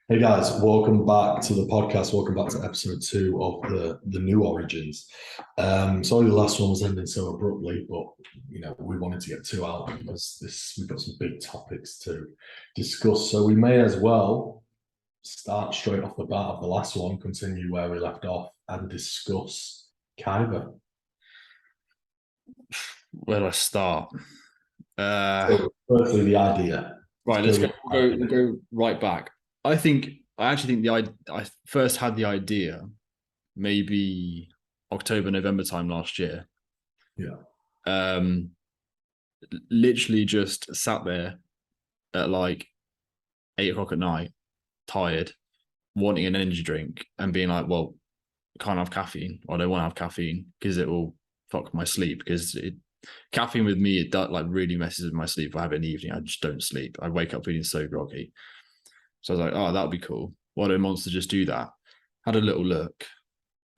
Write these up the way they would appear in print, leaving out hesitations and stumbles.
Hey guys, welcome back to the podcast. Welcome back to episode two of the new Origins. Sorry the last one was ending so abruptly, but we wanted to get two out because we've got some big topics to discuss. So we may as well start straight off the bat of the last one, continue where we left off, and discuss Kyber. Where do I start? So firstly, the idea. Right, Let's let's go go. with the We'll idea. go right back. I actually think I first had the idea maybe October, November time last year. Yeah. Um, Literally just sat there at like 8 o'clock at night, tired, wanting an energy drink, and being like, "Well, I can't have caffeine, or I don't want to have caffeine because it will fuck my sleep." Because caffeine with me, it does like really messes with my sleep. If I have it in the evening, I just don't sleep. I wake up feeling so groggy. So I was like, oh, that would be cool. Why don't Monster just do that? Had a little look,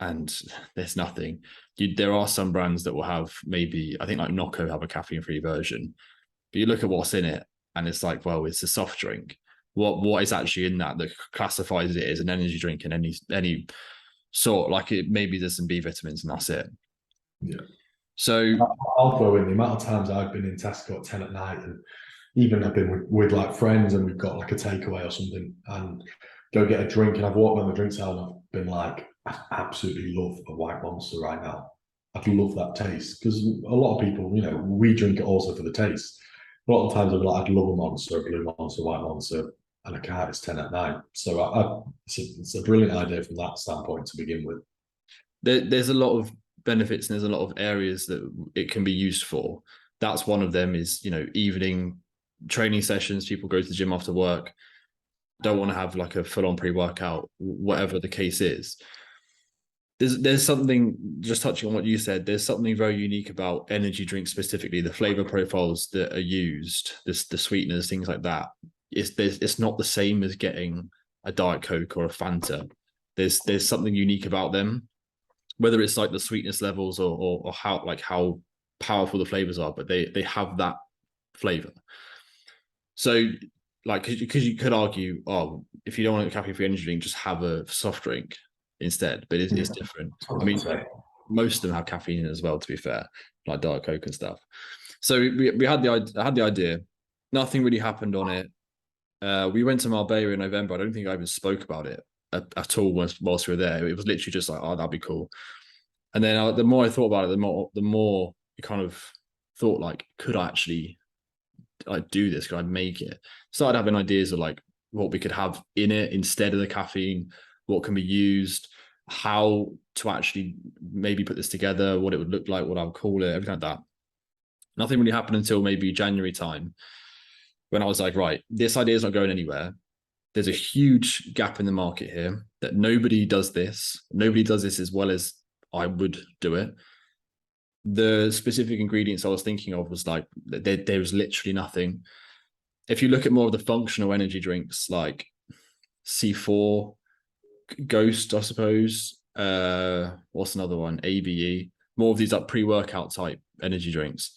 and there's nothing. There are some brands that will have maybe, I think like Nocco have a caffeine-free version, but you look at what's in it, and it's like, well, it's a soft drink. What is actually in that classifies it as an energy drink in any sort? Like it maybe there's some B vitamins and that's it. Yeah. So I'll throw in the amount of times I've been in Tesco at 10 at night, and even I've been with like friends and we've got like a takeaway or something and go get a drink, and I've walked down the drinks aisle and I've been like, I absolutely love a white monster right now. I'd love that taste because a lot of people, we drink it also for the taste. A lot of times I'm like, I'd love a monster, a blue monster, white monster, and I can't. It's 10 at night. So it's a brilliant idea from that standpoint to begin with. there's a lot of benefits and there's a lot of areas that it can be used for. That's one of them is, evening training sessions. People go to the gym after work, don't want to have like a full-on pre-workout, whatever the case is. There's something, just touching on what you said, there's something very unique about energy drinks, specifically the flavor profiles that are used, the sweeteners, things like that. It's not the same as getting a Diet Coke or a Fanta. There's something unique about them, whether it's like the sweetness levels or how powerful the flavors are, but they have that flavor. So like, because you could argue, oh, if you don't want a caffeine free energy drink, just have a soft drink instead. But it's different. I mean, most of them have caffeine in as well, to be fair, like Diet Coke and stuff. So we had the idea. Nothing really happened on it. We went to Marbella in November. I don't think I even spoke about it at all whilst we were there. It was literally just like, oh, that'd be cool. And then the more I thought about it, the more it kind of thought like, could I actually like do this? Could I make it? Started having ideas of like what we could have in it instead of the caffeine, what can be used, how to actually maybe put this together, what it would look like, what I would call it, everything like that. Nothing really happened until maybe January time when I was like, right, this idea is not going anywhere. There's a huge gap in the market here that nobody does this. Nobody does this as well as I would do it. The specific ingredients I was thinking of was like there was literally nothing. If you look at more of the functional energy drinks like C4, Ghost, I suppose. What's another one? ABE. More of these like pre-workout type energy drinks.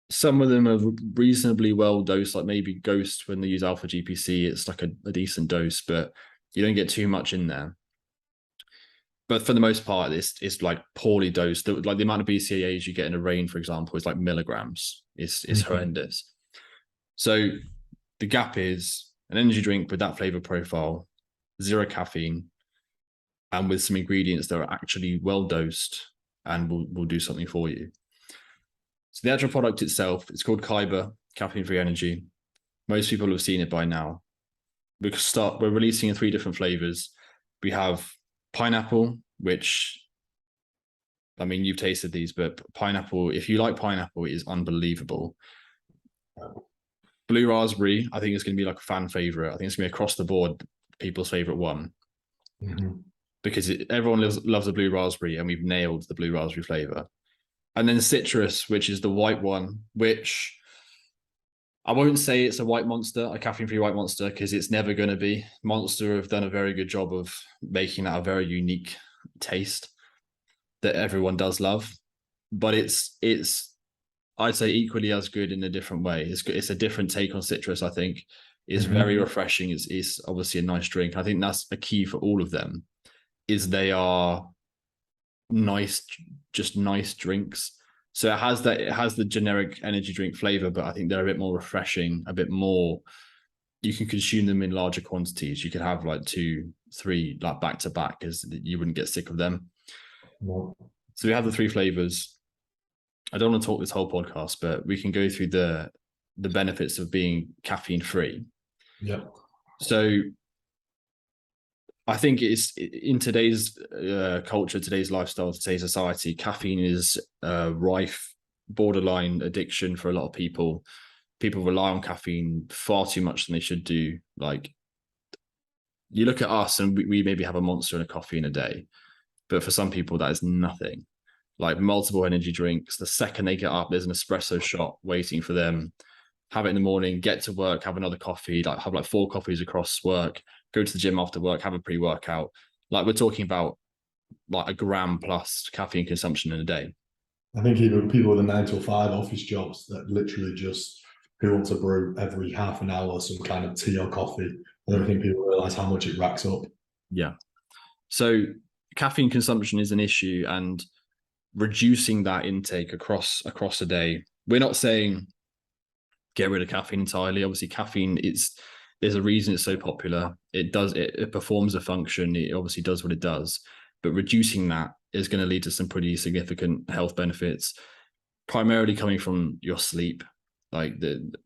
Some of them are reasonably well dosed, like maybe Ghost when they use alpha GPC, it's like a decent dose, but you don't get too much in there. But for the most part, it's like poorly dosed. Like the amount of BCAAs you get in a rain, for example, is like milligrams. It's horrendous. So the gap is an energy drink with that flavor profile, zero caffeine, and with some ingredients that are actually well dosed and will do something for you. So the actual product itself, it's called Kyba caffeine-free energy. Most people have seen it by now. We're releasing in 3 different flavors. We have pineapple, which, I mean, you've tasted these, but pineapple, if you like pineapple, it is unbelievable. Blue raspberry, I think it's going to be like a fan favorite. I think it's going to be across the board people's favorite one. Because everyone loves a blue raspberry, and we've nailed the blue raspberry flavor. And then citrus, which is the white one, which I won't say it's a white monster, a caffeine-free white monster, because it's never going to be. Monster have done a very good job of making that a very unique taste that everyone does love. But it's I'd say equally as good in a different way. It's a different take on citrus, I think. It's very refreshing. It's obviously a nice drink. I think that's a key for all of them, is they are nice, just nice drinks. So it has the generic energy drink flavor, but I think they're a bit more refreshing, a bit more, you can consume them in larger quantities. You could have like 2, 3 like back to back, because you wouldn't get sick of them. No. So we have the 3 flavors. I don't want to talk this whole podcast, but we can go through the benefits of being caffeine free. Yeah. So I think it's in today's culture, today's lifestyle, today's society, caffeine is rife, borderline addiction for a lot of people. People rely on caffeine far too much than they should do. Like, you look at us and we maybe have a Monster and a coffee in a day, but for some people that is nothing. Like, multiple energy drinks, the second they get up, there's an espresso shot waiting for them. Have it in the morning, get to work, have another coffee, like have like 4 coffees across work, go to the gym after work, have a pre-workout. Like, we're talking about like a gram plus caffeine consumption in a day. I think even people with a 9 to 5 office jobs that literally just who want to brew every half an hour some kind of tea or coffee. I don't think people realize how much it racks up. Yeah. So caffeine consumption is an issue, and reducing that intake across a day. We're not saying get rid of caffeine entirely. Obviously, caffeine there's a reason it's so popular. It performs a function. It obviously does what it does, but reducing that is going to lead to some pretty significant health benefits, primarily coming from your sleep. Like,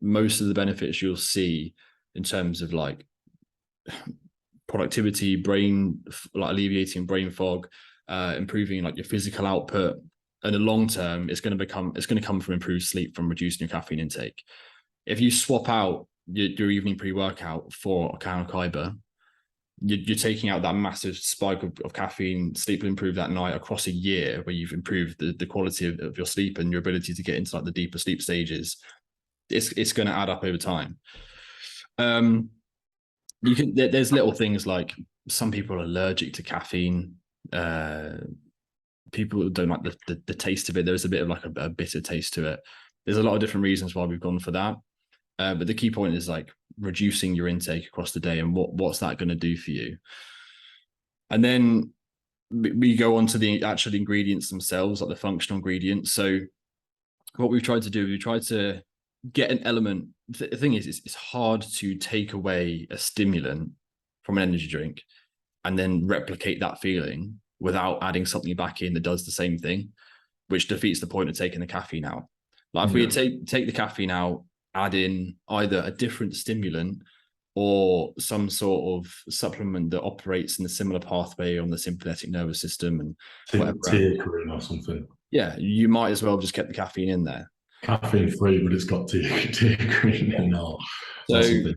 most of the benefits you'll see in terms of like productivity, brain, like alleviating brain fog, improving like your physical output, and the long term, it's going to come from improved sleep from reducing your caffeine intake. If you swap out your evening pre-workout for a can of Kyba, you're taking out that massive spike of caffeine. Sleep will improve that night across a year, where you've improved the quality of your sleep and your ability to get into like the deeper sleep stages. It's going to add up over time. There's little things like some people are allergic to caffeine. People don't like the taste of it. There's a bit of like a bitter taste to it. There's a lot of different reasons why we've gone for that. But the key point is like reducing your intake across the day, and what's that going to do for you? And then we go on to the actual ingredients themselves, like the functional ingredients. So what we've tried to do, we've tried to get an element. The thing is, it's hard to take away a stimulant from an energy drink and then replicate that feeling without adding something back in that does the same thing, which defeats the point of taking the caffeine out. Like, if we take the caffeine out, add in either a different stimulant or some sort of supplement that operates in a similar pathway on the sympathetic nervous system and whatever. Teacurin or something. Yeah, you might as well just get the caffeine in there. Caffeine free, but it's got teacurin in or something.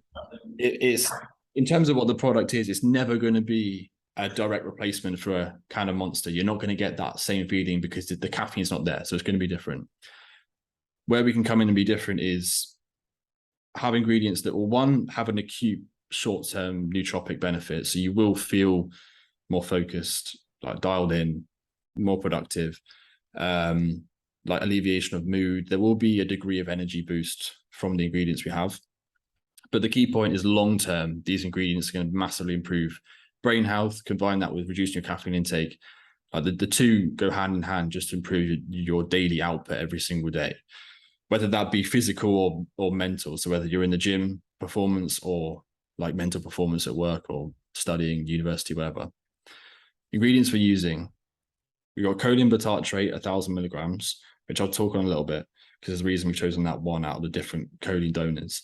It's in terms of what the product is, it's never going to be a direct replacement for a can of Monster. You're not going to get that same feeling because the caffeine's not there, so it's going to be different. Where we can come in and be different is have ingredients that will, one, have an acute short-term nootropic benefit, so you will feel more focused, like dialed in, more productive, like alleviation of mood. There will be a degree of energy boost from the ingredients we have, but the key point is long-term, these ingredients are going to massively improve brain health. Combine that with reducing your caffeine intake. The two go hand in hand, just to improve your daily output every single day, whether that be physical or mental. So whether you're in the gym performance or like mental performance at work or studying, university, whatever. Ingredients we're using, we've got choline bitartrate, 1,000 milligrams, which I'll talk on a little bit because there's a reason we've chosen that one out of the different choline donors.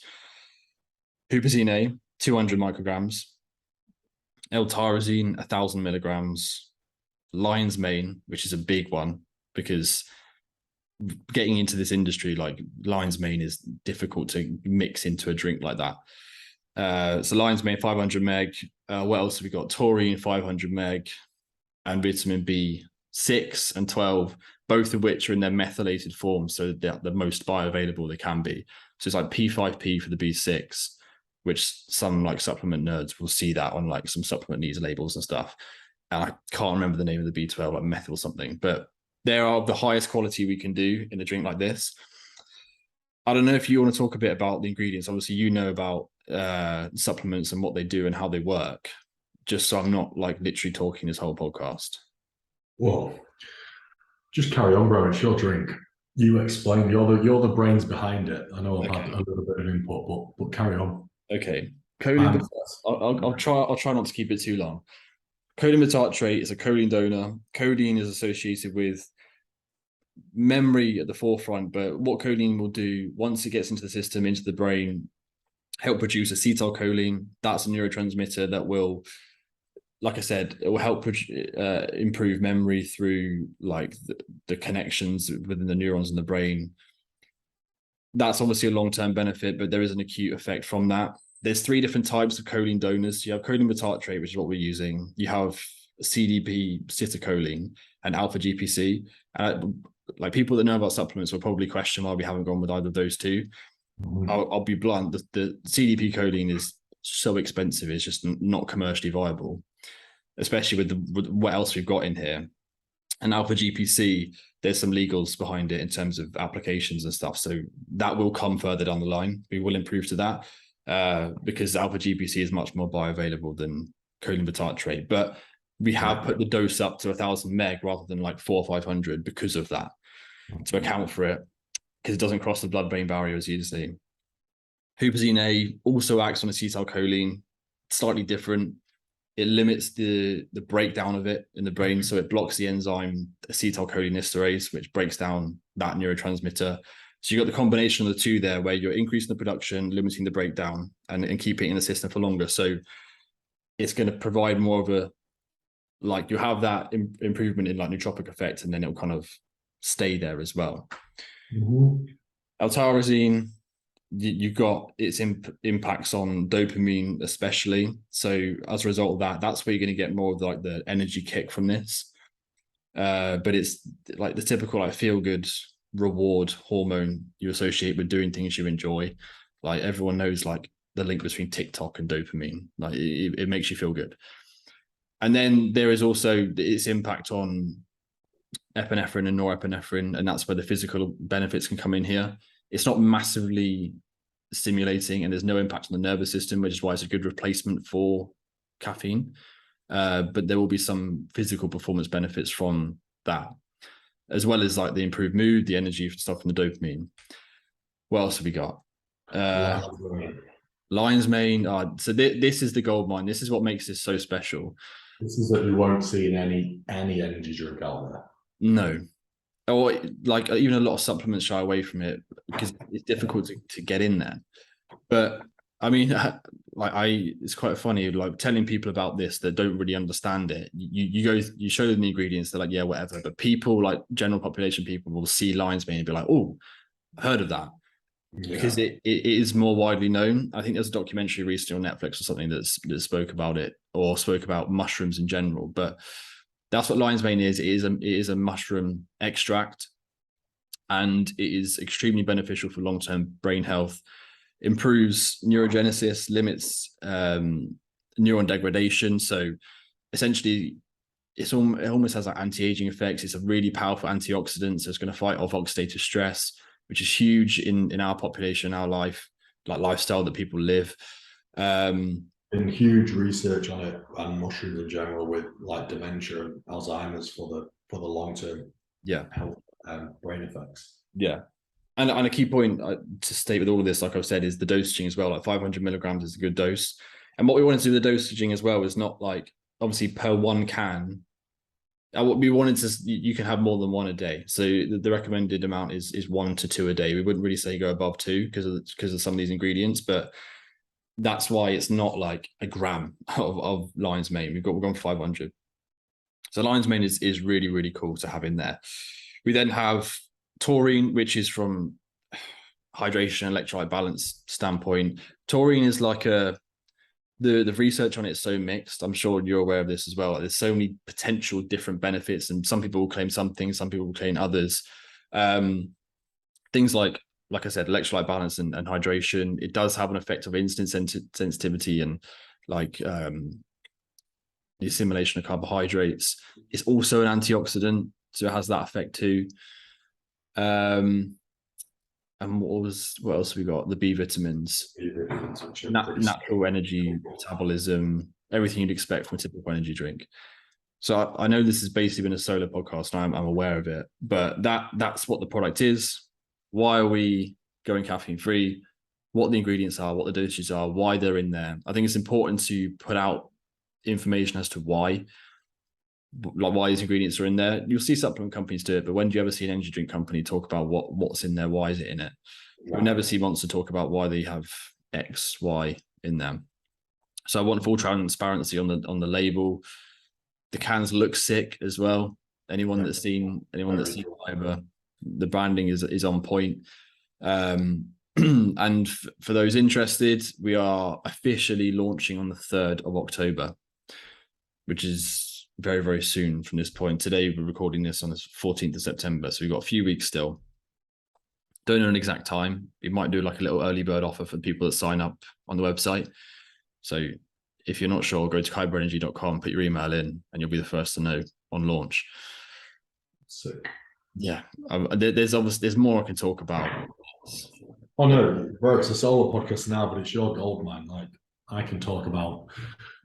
Huperzine A, 200 micrograms. L-tyrosine, 1,000 milligrams. Lion's mane, which is a big one because getting into this industry, like lion's mane is difficult to mix into a drink like that. So lion's mane, 500 meg. What else have we got? Taurine, 500 meg, and vitamin B6 and 12, both of which are in their methylated form, so they're the most bioavailable they can be. So it's like P5P for the B6, which some like supplement nerds will see that on like some supplement needs labels and stuff. And I can't remember the name of the B12, like methyl something, but they are the highest quality we can do in a drink like this. I don't know if you want to talk a bit about the ingredients. Obviously, you know about supplements and what they do and how they work, just so I'm not like literally talking this whole podcast. Well, just carry on, bro. It's your drink. You explain. You're the brains behind it. I know I've had a little bit of input, but carry on. Okay. Choline. I'll try not to keep it too long. Choline bitartrate is a choline donor. Choline is associated with memory at the forefront, but what choline will do once it gets into the system, into the brain, help produce acetylcholine. That's a neurotransmitter that will, like I said, it will help improve memory through like the connections within the neurons in the brain. That's obviously a long-term benefit, but there is an acute effect from that. There's 3 different types of choline donors. You have choline bitartrate, which is what we're using. You have CDP citicoline and alpha GPC. Like people that know about supplements will probably question why we haven't gone with either of those 2. Mhm. I'll be blunt. The CDP choline is so expensive; it's just not commercially viable, especially with what else we've got in here. And alpha GPC, there's some legals behind it in terms of applications and stuff. So that will come further down the line. We will improve to that because alpha GPC is much more bioavailable than choline bitartrate. But we have put the dose up to 1,000 meg rather than like 400 or 500 because of that, to account for it, because it doesn't cross the blood-brain barrier as easily. Huperzine A also acts on acetylcholine, slightly different. It limits the breakdown of it in the brain, so it blocks the enzyme acetylcholinesterase, which breaks down that neurotransmitter. So you got the combination of the 2 there, where you're increasing the production, limiting the breakdown, and keeping it in the system for longer. So it's going to provide more of a, like, you have that improvement in like nootropic effect, and then it'll kind of stay there as well. Mm-hmm. L-tyrosine, you've got its impacts on dopamine especially. So as a result of that, that's where you're going to get more of like the energy kick from this. But it's like the typical like feel good reward hormone you associate with doing things you enjoy. Like everyone knows like the link between TikTok and dopamine. Like it makes you feel good. And then there is also its impact on epinephrine and norepinephrine, and that's where the physical benefits can come in here. It's not massively stimulating, and there's no impact on the nervous system, which is why it's a good replacement for caffeine. But there will be some physical performance benefits from that, as well as like the improved mood, the energy stuff from the dopamine. What else have we got? Lion's mane. So this is the gold mine. This is what makes this so special. This is that you won't see in any energy drink out there. No. Or like even a lot of supplements shy away from it because it's difficult to get in there. But I mean, it's quite funny, like telling people about this that don't really understand it. You show them the ingredients, they're like, yeah, whatever. But people, like general population people, will see lion's mane and be like, oh, I heard of that. Because it is more widely known. I think there's a documentary recently on Netflix or something that spoke about it, or spoke about mushrooms in general. But that's what lion's mane is. It is a mushroom extract, and it is extremely beneficial for long-term brain health. Improves neurogenesis, limits neuron degradation. So essentially, it almost has like anti-aging effects. It's a really powerful antioxidant, so it's going to fight off oxidative stress, which is huge in our population, our life, like lifestyle that people live. Been huge research on it and mushrooms in general with like dementia and Alzheimer's for the long term health and brain effects. Yeah. And a key point to state with all of this, like I've said, is the dosaging as well. Like 500 milligrams is a good dose. And what we wanted to do with the dosaging as well is not like, obviously per 1 can, what we wanted to, you can have more than 1 a day. So the recommended amount is 1 to 2 a day. We wouldn't really say go above 2 because of some of these ingredients, but that's why it's not like a gram of lion's mane. We're going for 500. So lion's mane is really, really cool to have in there. We then have taurine, which is from hydration, electrolyte balance standpoint. Taurine is like the research on it is so mixed. I'm sure you're aware of this as well. There's so many potential different benefits, and some people will claim some things, some people will claim others. Things like I said, electrolyte balance and hydration. It does have an effect of insulin sensitivity and like the assimilation of carbohydrates. It's also an antioxidant, so it has that effect too. And and what else have we got? The B vitamins, natural energy metabolism, everything you'd expect from a typical energy drink. So I know this has basically been a solo podcast, and I'm aware of it, but that's what the product is. Why are we going caffeine free? What the ingredients are, what the dosages are, why they're in there. I think it's important to put out information as to why, like why these ingredients are in there. You'll see supplement companies do it, but when do you ever see an energy drink company talk about what's in there? Why is it in it? You'll never see Monster talk about why they have X, Y in them. So I want full transparency on the label. The cans look sick as well. Anyone that's seen Kyba, the branding is on point. And for those interested, we are officially launching on the 3rd of October, which is very, very soon from this point. Today, we're recording this on the 14th of September. So we've got a few weeks still. Don't know an exact time. We might do like a little early bird offer for people that sign up on the website. So if you're not sure, go to kybaenergy.com, put your email in, and you'll be the first to know on launch. Sick. Yeah. There's more I can talk about. Oh no, bro, it's a solo podcast now, but it's your gold mine. Like, I can talk about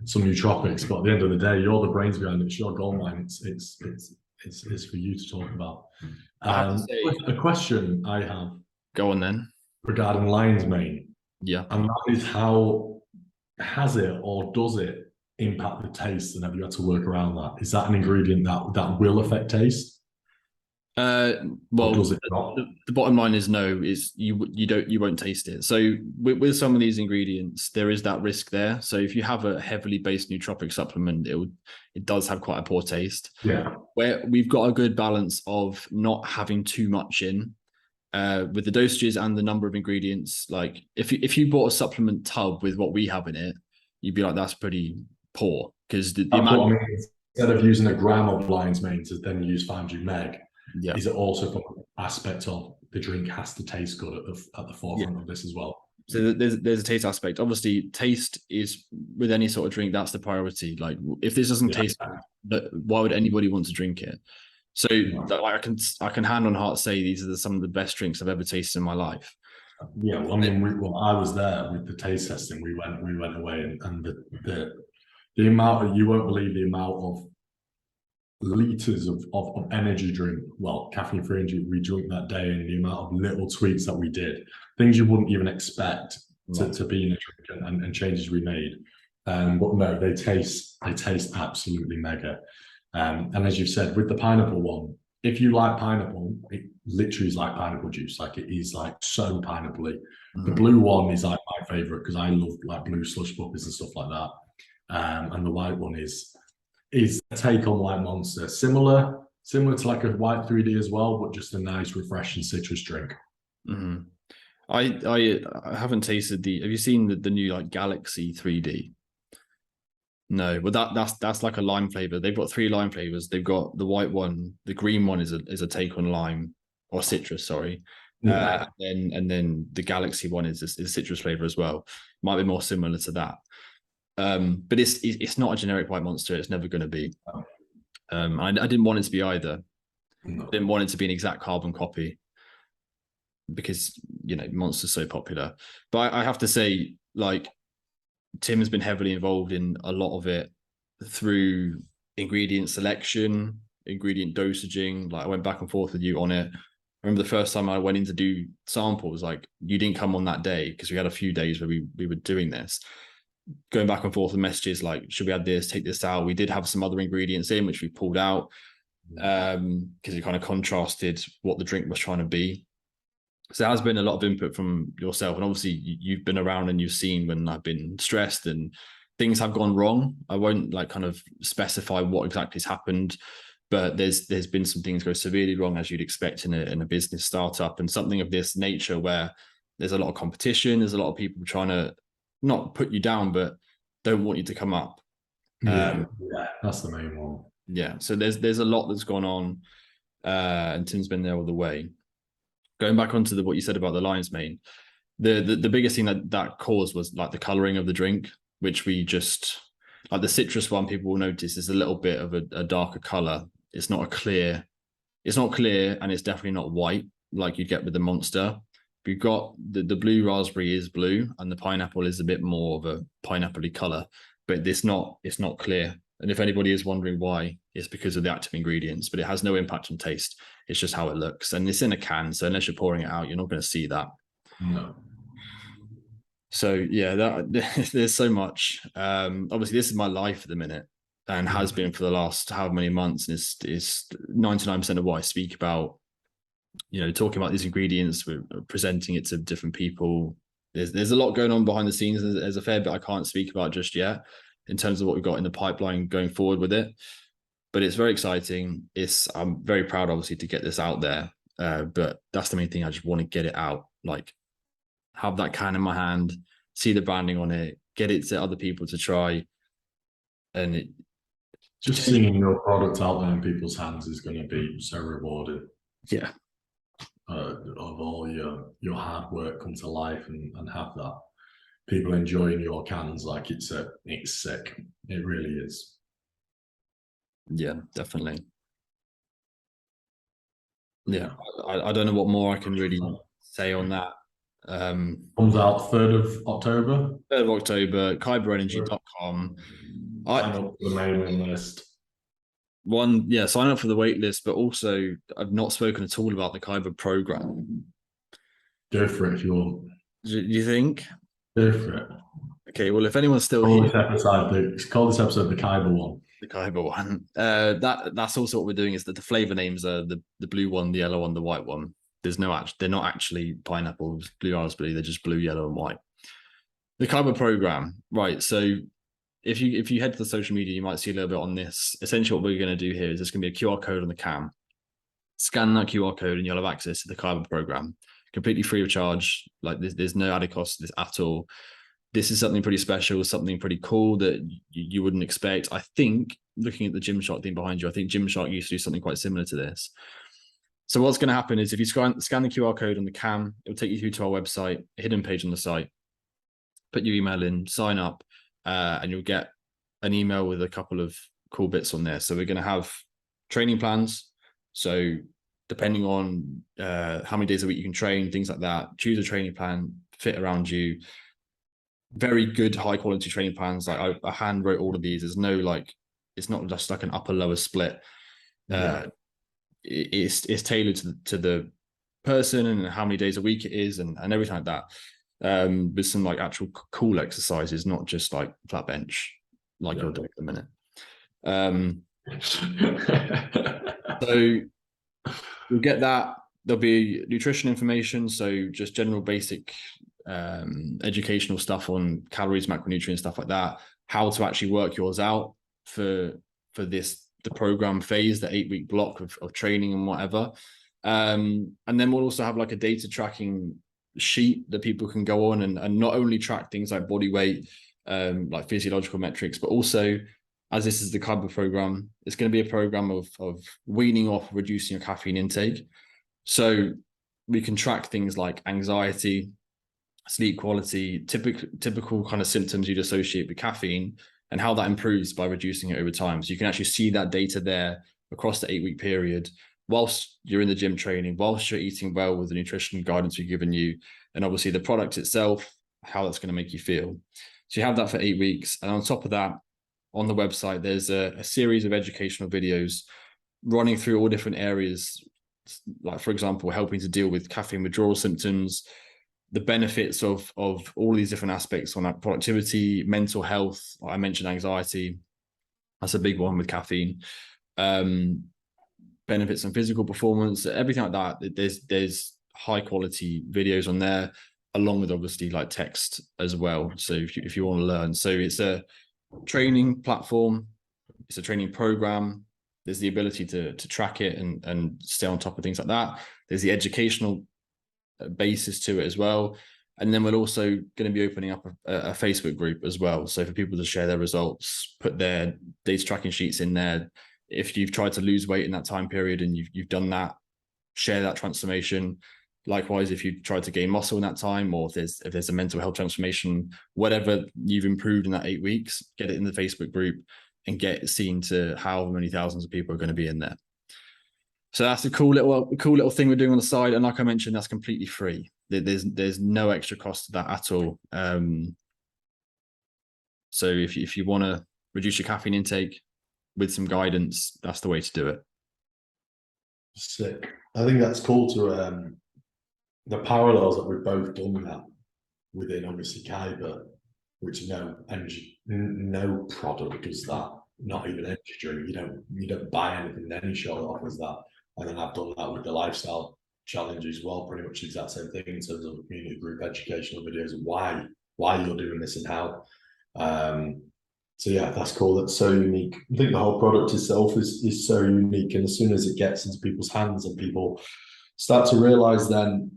some nootropics, but at the end of the day, you're the brains behind it. It's your gold mine. It's for you to talk about. A question I have. Go on then. Regarding lion's mane. Yeah. And that is, how has it or does it impact the taste, and have you had to work around that? Is that an ingredient that will affect taste? Well, the bottom line is no. Is you won't taste it. So with some of these ingredients, there is that risk there. So if you have a heavily based nootropic supplement, it does have quite a poor taste. Yeah. Where we've got a good balance of not having too much in, with the dosages and the number of ingredients. Like if you bought a supplement tub with what we have in it, you'd be like, that's pretty poor, because the amount. Instead of using a gram of lion's mane to then use 500 meg. Yeah. Is it also from an aspect of the drink has to taste good at the forefront of this as well? So there's a taste aspect. Obviously, taste is, with any sort of drink, that's the priority. Like, if this doesn't taste good, why would anybody want to drink it? So I can hand on heart say these are some of the best drinks I've ever tasted in my life. Yeah, well, I mean, I was there with the taste testing. We went away, and the amount, you won't believe the amount of liters of energy drink, caffeine free energy we drank that day, and the amount of little tweaks that we did, things you wouldn't even expect to be in a drink, and changes we made. But no, they taste absolutely mega. And as you've said, with the pineapple one, if you like pineapple, it literally is like pineapple juice. Like, it is like so pineapple-y. The blue one is like my favorite, because I love like blue slush puppies and stuff like that. And the white one is a take on White Monster, similar to like a white 3D as well, but just a nice, refreshing citrus drink. Mm-hmm. I haven't tasted have you seen the new like Galaxy 3D? No, but that's like a lime flavor. They've got 3 lime flavors. They've got the white one, the green one is a take on lime or citrus, sorry. Yeah. And then the Galaxy one is a citrus flavor as well. Might be more similar to that. But it's not a generic White Monster. It's never going to be. I didn't want it to be either. No. I didn't want it to be an exact carbon copy, because Monster's so popular. But I have to say, like, Tim has been heavily involved in a lot of it through ingredient selection, ingredient dosaging. Like, I went back and forth with you on it. I remember the first time I went in to do samples, like, you didn't come on that day because we had a few days where we were doing this. Going back and forth with messages like, should we add this, take this out? We did have some other ingredients in, which we pulled out, because it kind of contrasted what the drink was trying to be. So there has been a lot of input from yourself, and obviously you've been around and you've seen when I've been stressed and things have gone wrong. I won't like kind of specify what exactly has happened, but there's been some things go severely wrong, as you'd expect in a business startup, and something of this nature where there's a lot of competition. There's a lot of people trying to not put you down, but don't want you to come up. Yeah, that's the main one. Yeah, so there's a lot that's gone on, and Tim's been there all the way. Going back onto what you said about the lion's mane, the biggest thing that caused was like the coloring of the drink, which we just, like the citrus one, people will notice is a little bit of a darker color. It's not clear, and it's definitely not white like you'd get with the Monster. we've got the blue raspberry is blue, and the pineapple is a bit more of a pineapple-y color, but it's not clear. And if anybody is wondering why, it's because of the active ingredients, but it has no impact on taste. It's just how it looks. And it's in a can, so unless you're pouring it out, you're not going to see that. No. So yeah, there's so much. Obviously, this is my life at the minute, and has been for the last however many months. And it's 99% of what I speak about. You know, talking about these ingredients, we're presenting it to different people. There's a lot going on behind the scenes. There's a fair bit I can't speak about just yet in terms of what we've got in the pipeline going forward with it. But it's very exciting. I'm very proud, obviously, to get this out there. But that's the main thing. I just want to get it out, like have that can in my hand, see the branding on it, get it to other people to try, and it just seeing your product out there in people's hands is going to be so rewarding. Yeah. Of all your hard work come to life and have that people enjoying your cans, like it's sick. It really is. Yeah, definitely. Yeah, I don't know what more I can really say on that. Comes out 3rd of October. 3rd of October, KybaEnergy.com. Sign up for the mailing list. Sign up for the wait list, but also I've not spoken at all about the Kyba program. Go for it if you want. Do you think? Go for it. Okay, well, if anyone's still here, call this episode the Kyba One. The Kyba One. That's also what we're doing. Is that the flavor names are the blue one, the yellow one, the white one. They're not actually pineapples, blue raspberry. They're just blue, yellow, and white. The Kyba program, right? So if you head to the social media, you might see a little bit on this. Essentially, what we're going to do here is there's going to be a QR code on the can. Scan that QR code, and you'll have access to the Kyba program, completely free of charge. Like there's no added cost to this at all. This is something pretty special, something pretty cool that you wouldn't expect. I think, looking at the Gymshark thing behind you, I think Gymshark used to do something quite similar to this. So what's going to happen is if you scan the QR code on the can, it'll take you through to our website, a hidden page on the site. Put your email in, sign up, and you'll get an email with a couple of cool bits on there. So we're going to have training plans. So depending on how many days a week you can train, things like that, choose a training plan, fit around you. Very good, high quality training plans. Like I hand wrote all of these. There's no it's not just like an upper lower split. It's tailored to the person and how many days a week it is and everything like that. With some like actual cool exercises, not just like flat bench like you're doing at the minute. So you'll get that. There'll be nutrition information, so just general basic educational stuff on calories, macronutrients, stuff like that, how to actually work yours out for the program phase, the 8-week block of training and whatever. And then we'll also have like a data tracking sheet that people can go on and not only track things like body weight, like physiological metrics, but also, as this is the Kyba program, it's going to be a program of weaning off, reducing your caffeine intake. So we can track things like anxiety, sleep quality, typical kind of symptoms you'd associate with caffeine, and how that improves by reducing it over time. So you can actually see that data there across the 8-week period, whilst you're in the gym training, whilst you're eating well with the nutrition guidance we've given you, and obviously the product itself, how that's going to make you feel. So you have that for 8 weeks. And on top of that, on the website, there's a series of educational videos running through all different areas, like, for example, helping to deal with caffeine withdrawal symptoms, the benefits of all these different aspects on that productivity, mental health. I mentioned anxiety. That's a big one with caffeine. Benefits on physical performance, everything like that. There's high quality videos on there, along with obviously like text as well. So if you want to learn, so it's a training platform, it's a training program. There's the ability to track it and stay on top of things like that. There's the educational basis to it as well. And then we're also going to be opening up a Facebook group as well. So for people to share their results, put their data tracking sheets in there. If you've tried to lose weight in that time period and you've done that, share that transformation. Likewise, if you tried to gain muscle in that time, or if there's a mental health transformation, whatever you've improved in that 8 weeks, get it in the Facebook group and get seen to however many thousands of people are going to be in there. So that's a cool little thing we're doing on the side, and like I mentioned, that's completely free. There's no extra cost to that at all. So if you want to reduce your caffeine intake with some guidance, that's the way to do it. Sick. I think that's cool to the parallels that we've both done that within obviously Kyba, which no product does that. Not even energy drink. You don't buy anything in any shop that offers that. And then I've done that with the lifestyle challenge as well, pretty much the exact same thing in terms of community group educational videos of why you're doing this and how. So yeah, that's cool. That's so unique. I think the whole product itself is so unique, and as soon as it gets into people's hands and people start to realize, then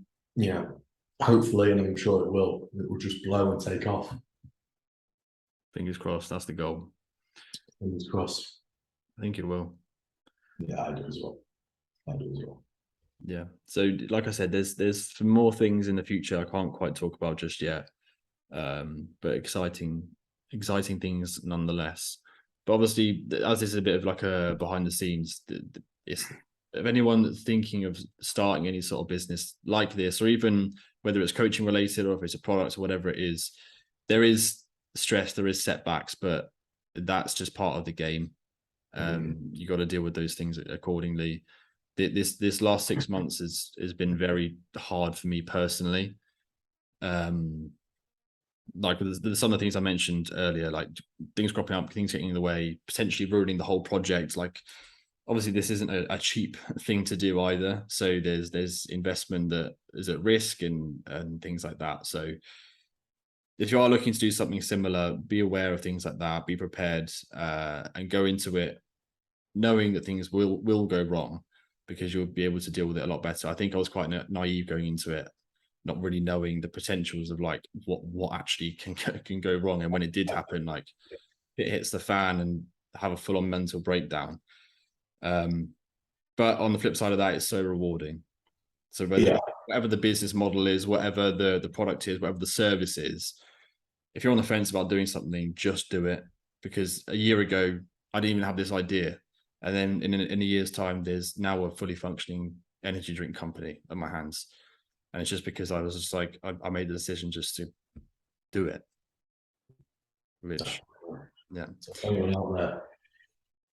hopefully, and I'm sure it will just blow and take off. Fingers crossed. That's the goal. Fingers crossed. I think it will. Yeah, I do as well. Yeah. So, like I said, there's some more things in the future I can't quite talk about just yet, but exciting things nonetheless. But obviously, as this is a bit of like a behind the scenes, if anyone that's thinking of starting any sort of business like this, or even whether it's coaching related or if it's a product or whatever it is, there is stress, there is setbacks, but that's just part of the game. You got to deal with those things accordingly. This last 6 months has been very hard for me personally. Like some of the things I mentioned earlier, like things cropping up, things getting in the way, potentially ruining the whole project. Like obviously this isn't a cheap thing to do either. So there's investment that is at risk and things like that. So if you are looking to do something similar, be aware of things like that, be prepared, and go into it knowing that things will go wrong, because you'll be able to deal with it a lot better. I think I was quite naive going into it, not really knowing the potentials of like what actually can go wrong. And when it did happen, like it hits the fan and have a full-on mental breakdown. But on the flip side of that, it's so rewarding. So whatever the business model is, whatever the product is, whatever the service is, if you're on the fence about doing something, just do it. Because a year ago, I didn't even have this idea. And then in a year's time, there's now a fully functioning energy drink company on my hands. And it's just because I was just like, I made the decision just to do it. Which, yeah. So if anyone out there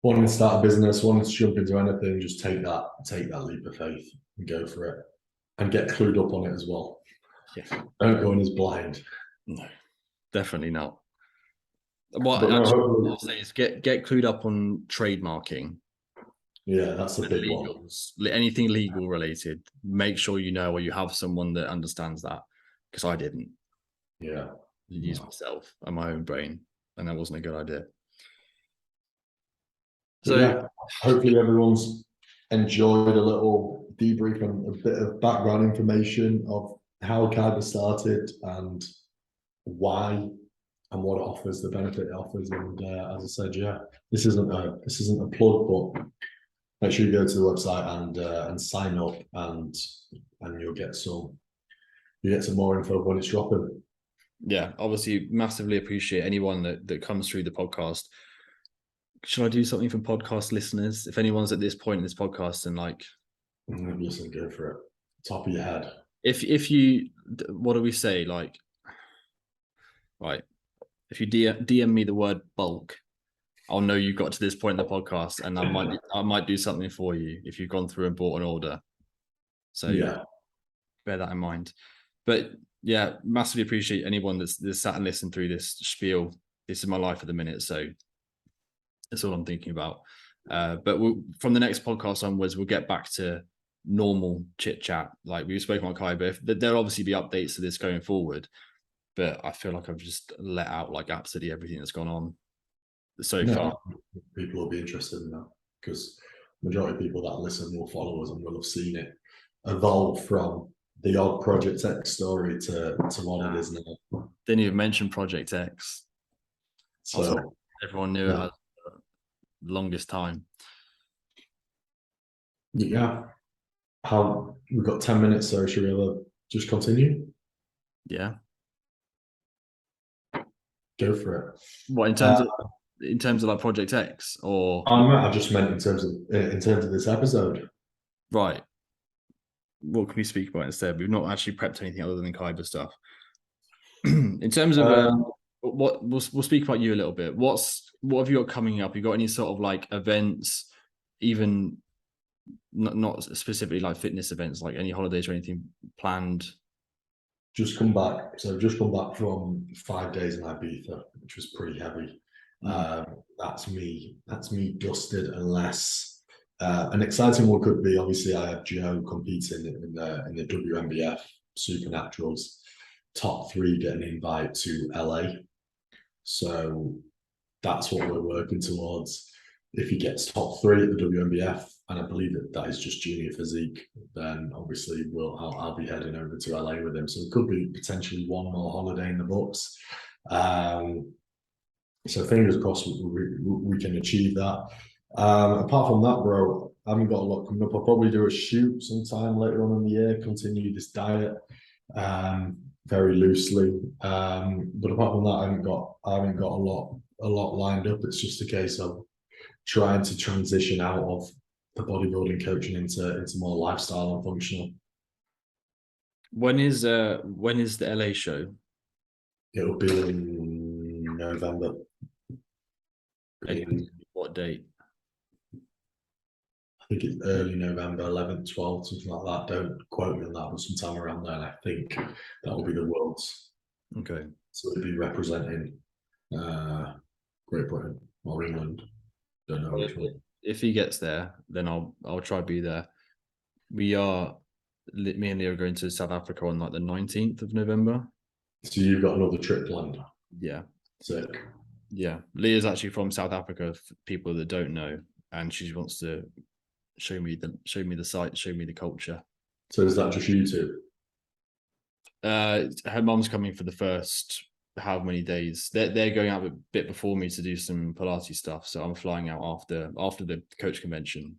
wanting to start a business, wanting to jump into anything, just take that leap of faith and go for it, and get clued up on it as well. Yeah. Don't go in as blind. No, definitely not. What I'll say is get clued up on trademarking. Yeah, that's a big legals, one. Anything legal related, make sure you know, or you have someone that understands that, because I didn't. Yeah. Use myself and my own brain, and that wasn't a good idea. So yeah, hopefully everyone's enjoyed a little debrief and a bit of background information of how Kyba started and why and what it offers, the benefit it offers. And as I said, yeah, this isn't a plug, but make sure you go to the website and sign up, and you'll get some more info when it's dropping. Yeah, obviously massively appreciate anyone that comes through the podcast. Should I do something for podcast listeners? If anyone's at this point in this podcast and like, listen, go for it. Top of your head. If you, what do we say? Like, right, if you DM me the word bulk, I'll know you got to this point in the podcast, and I might do something for you if you've gone through and bought an order. So yeah, bear that in mind. But yeah, massively appreciate anyone that's sat and listened through this spiel. This is my life at the minute, so that's all I'm thinking about. But from the next podcast onwards, we'll get back to normal chit chat. Like we've spoken about Kyba. There'll obviously be updates to this going forward, but I feel like I've just let out like absolutely everything that's gone on so far. People will be interested in that, because majority of people that listen will follow us and will have seen it evolve from the old Project X story to what it is now. Didn't even mention Project X. So everyone knew it as the longest time. Yeah. We've got 10 minutes, so should we just continue? Yeah. Go for it. What, in terms of like Project X, or? I just meant in terms of this episode. Right. What can we speak about instead? We've not actually prepped anything other than Kyber stuff. In terms of Um, what we'll speak about you a little bit. What have you got coming up? You got any sort of like events, even not specifically like fitness events, like any holidays or anything planned? just come back. So just come back from 5 days in Ibiza, which was pretty heavy. Mm. That's me. That's me dusted. Unless an exciting one could be, obviously, I have Joe competing in the WNBF Supernaturals. Top three getting an invite to LA. So that's what we're working towards. If he gets top three at the WNBF, and I believe that is just junior physique, then obviously I'll be heading over to LA with him. So it could be potentially one more holiday in the books. So fingers crossed we can achieve that. Apart from that, bro, I haven't got a lot coming up. I'll probably do a shoot sometime later on in the year, continue this diet very loosely. But apart from that, I haven't got a lot lined up. It's just a case of trying to transition out of the bodybuilding coaching into more lifestyle and functional. When is the LA show? It'll be in November. What date? I think it's early November, 11th, 12th, something like that. Don't quote me on that, but sometime around then, I think that will be the Worlds. Okay. So it'll be representing Great Britain or England. Don't know which one. If he gets there, then I'll try to be there. Me and Leo are going to South Africa on like the 19th of November. So you've got another trip planned. Yeah. Sick. Yeah. Leah's actually from South Africa, for people that don't know, and she wants to show me the site, show me the culture. So is that just you two? Her mum's coming for the first how many days. They're going out a bit before me to do some Pilates stuff, so I'm flying out after the coach convention.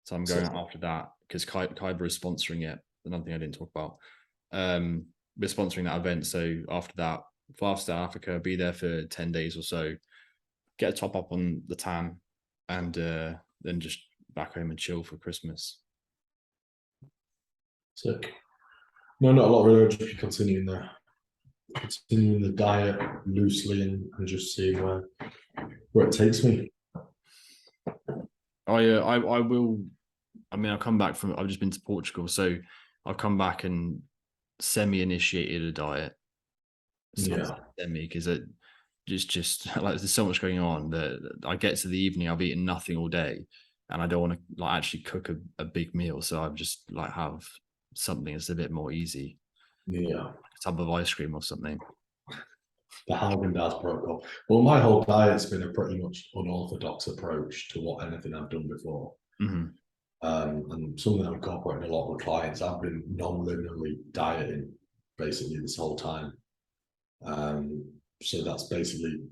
So I'm going out after that because Kyba is sponsoring it. Another thing I didn't talk about. We're sponsoring that event, so after that, fly to South Africa, be there for 10 days or so, get a top up on the tan, and then just back home and chill for Christmas. Sick. No, not a lot really. I'll just be continuing the diet loosely and just seeing where it takes me. I will. I mean, I've come back from. I've just been to Portugal, so I've come back and semi-initiated a diet. Yeah. Semi, because it just like there's so much going on that I get to the evening, I've eaten nothing all day, and I don't want to like actually cook a big meal, so I've just like have something that's a bit more easy. Yeah. Like a tub of ice cream or something. The Haagen-Dazs protocol. Well, my whole diet's been a pretty much unorthodox approach to what anything I've done before. Mm-hmm. And something I'm incorporating a lot with clients. I've been non-linearly dieting basically this whole time. So that's basically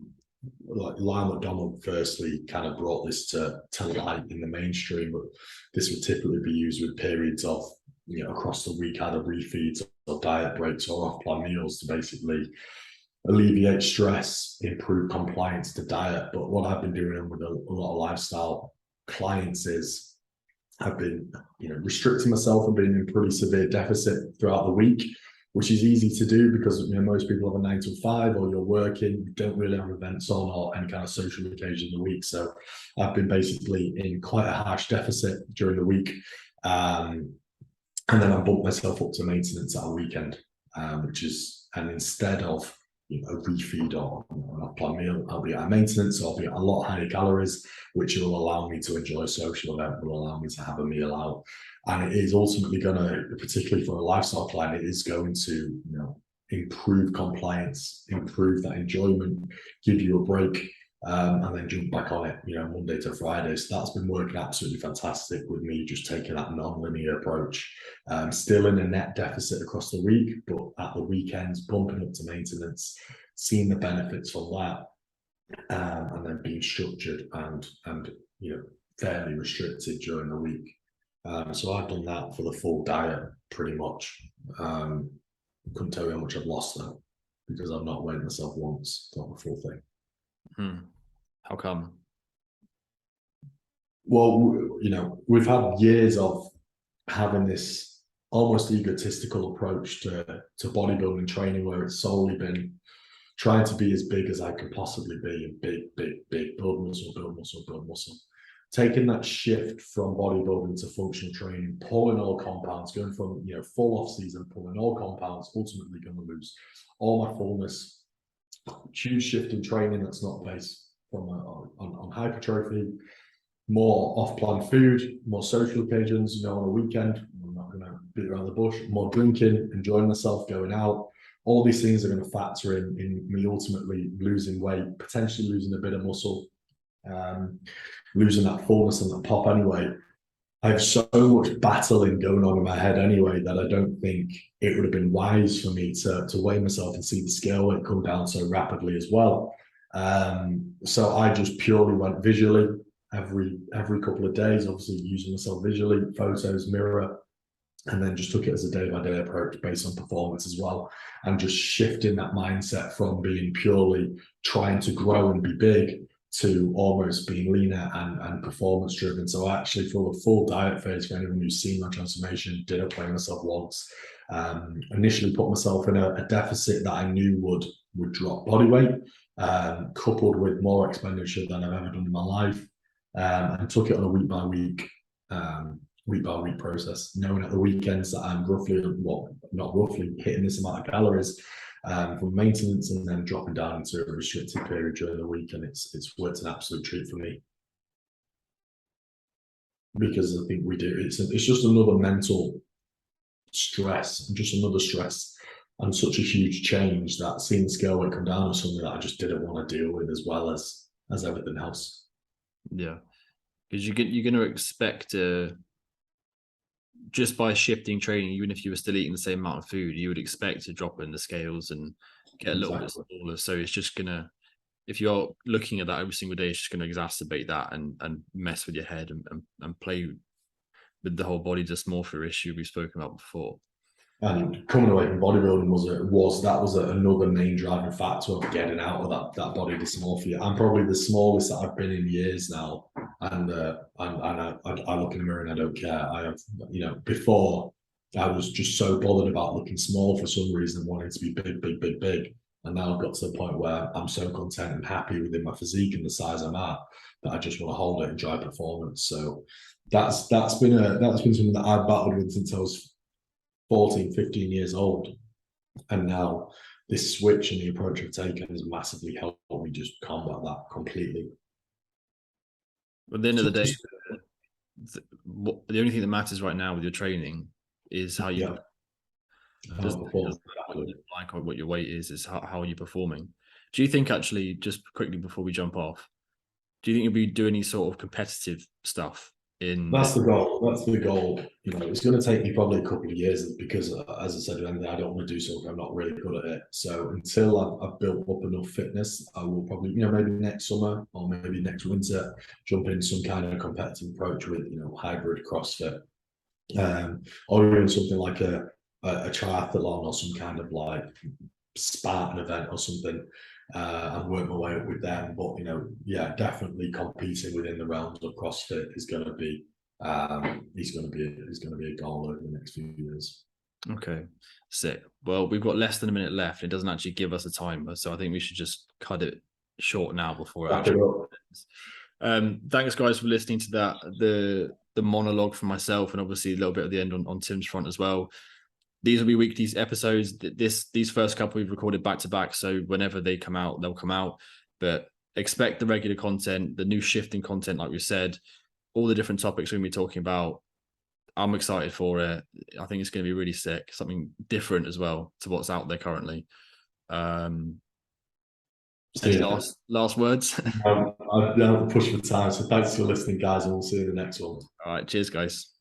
like Lyle McDonald firstly kind of brought this to light in the mainstream, but this would typically be used with periods of, across the week, either refeeds or diet breaks or off-plan meals to basically alleviate stress, improve compliance to diet. But what I've been doing with a lot of lifestyle clients is I've been, restricting myself and being in pretty severe deficit throughout the week, which is easy to do because most people have a 9 to 5 or you're working, you don't really have events on or any kind of social occasion in the week. So I've been basically in quite a harsh deficit during the week. And then I bumped myself up to maintenance at a weekend, and instead of a refeed or an off-plan meal, I'll be at maintenance, so I'll be at a lot higher calories, which will allow me to enjoy a social event, will allow me to have a meal out. And it is ultimately going to, particularly for a lifestyle client, it is going to, improve compliance, improve that enjoyment, give you a break, and then jump back on it, Monday to Friday. So that's been working absolutely fantastic with me just taking that non-linear approach. Still in a net deficit across the week, but at the weekends, bumping up to maintenance, seeing the benefits from that, and then being structured and fairly restricted during the week. So I've done that for the full diet pretty much. Couldn't tell you how much I've lost though, because I've not weighed myself once, not the full thing. How come? Well, we've had years of having this almost egotistical approach to bodybuilding training, where it's solely been trying to be as big as I could possibly be, and big, build muscle, build muscle, build muscle. Taking that shift from bodybuilding to functional training, pulling all compounds, going from full off season, pulling all compounds, ultimately going to lose all my fullness. Huge shift in training that's not based on hypertrophy, more off-plan food, more social occasions. On a weekend, I'm not going to beat around the bush. More drinking, enjoying myself, going out. All these things are going to factor in me ultimately losing weight, potentially losing a bit of muscle, losing that fullness and that pop anyway. I have so much battling going on in my head anyway that I don't think it would have been wise for me to weigh myself and see the scale weight come down so rapidly as well. So I just purely went visually every couple of days, obviously using myself visually, photos, mirror, and then just took it as a day-by-day approach based on performance as well, and just shifting that mindset from being purely trying to grow and be big to almost being leaner and performance driven. So actually, for the full diet phase, for anyone who's seen my transformation, didn't weigh myself once. Initially put myself in a deficit that I knew would drop body weight, coupled with more expenditure than I've ever done in my life, and took it on a week by week process, knowing at the weekends that I'm roughly, well, not roughly, hitting this amount of calories from maintenance, and then dropping down into a restricted period during the week. And it's worked an absolute treat for me, because I think it's just another mental stress, just another stress, and such a huge change that seeing the scale weight come down was something that I just didn't want to deal with, as well as everything else. Yeah, because you're going to expect just by shifting training, even if you were still eating the same amount of food, you would expect to drop in the scales and get a little bit smaller. So it's just gonna, if you're looking at that every single day, it's just going to exacerbate that and mess with your head and play with the whole body dysmorphia issue we've spoken about before. And coming away from bodybuilding was another main driving factor of getting out of that body dysmorphia. I'm probably the smallest that I've been in years now, and I look in the mirror and I don't care. I have, before I was just so bothered about looking small for some reason, wanting to be big, and now I've got to the point where I'm so content and happy within my physique and the size I'm at that I just want to hold it, enjoy performance. So that's been something that I've battled with since I was 14, 15 years old. And now this switch and the approach I've taken has massively helped me just combat that completely. At the end of the day, the only thing that matters right now with your training is how you like what your weight is how are you performing. Do you think, actually, just quickly before we jump off, do you think you'll be doing any sort of competitive stuff? That's the goal. It's going to take me probably a couple of years, because, as I said, I don't want to do something I'm not really good at it. So until I've built up enough fitness, I will probably, maybe next summer or maybe next winter, jump in some kind of competitive approach with, hybrid CrossFit, or even something like a triathlon or some kind of like Spartan event or something. And work my way up with them. But definitely competing within the realms of CrossFit is going to be a goal over the next few years. Okay, sick. Well, we've got less than a minute left. It doesn't actually give us a timer, so I think we should just cut it short now before it actually ends. Thanks, guys, for listening to that. The monologue from myself, and obviously a little bit at the end on Tim's front as well. These will be weekly episodes. These first couple we've recorded back to back, so whenever they come out, they'll come out. But expect the regular content, the new shifting content, like we said, all the different topics we're going to be talking about. I'm excited for it. I think it's going to be really sick, something different as well to what's out there currently. Any last words? I don't push for time. So thanks for listening, guys, and we'll see you in the next one. All right, cheers, guys.